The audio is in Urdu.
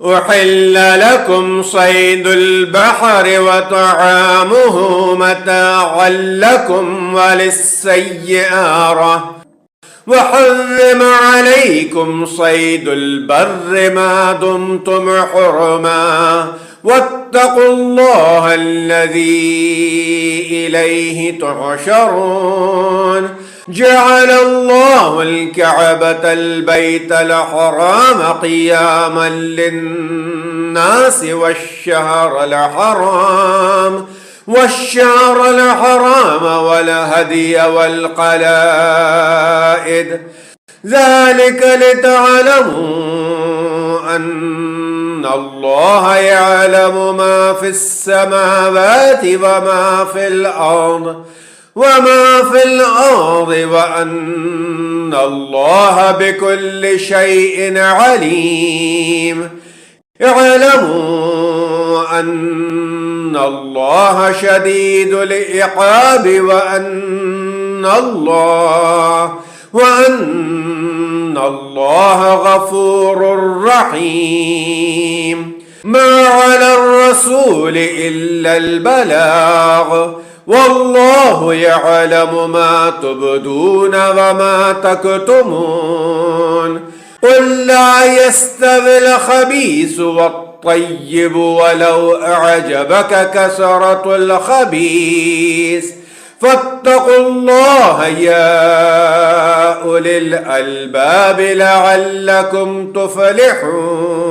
أحل لكم صيد البحر وطعامه متاعا لكم وللسيارة وحرم عليكم صيد البر ما دمتم حرما واتقوا الله الذي إليه تحشرون جعل الله الكعبة البيت الحرام قياما للناس والشهر الحرام والهدي والقلائد ذلك لتعلموا أن الله يعلم ما في السماوات وما في الأرض وأن الله بكل شيء عليم اعلموا أن الله شديد العقاب وأن الله غفور رحيم ما على الرسول إلا البلاغ والله يعلم ما تبدون وما تكتمون قل لا يستوي الخبيث والطيب ولو أعجبك كثرة الخبيث فاتقوا الله يا أولي الألباب لعلكم تفلحون.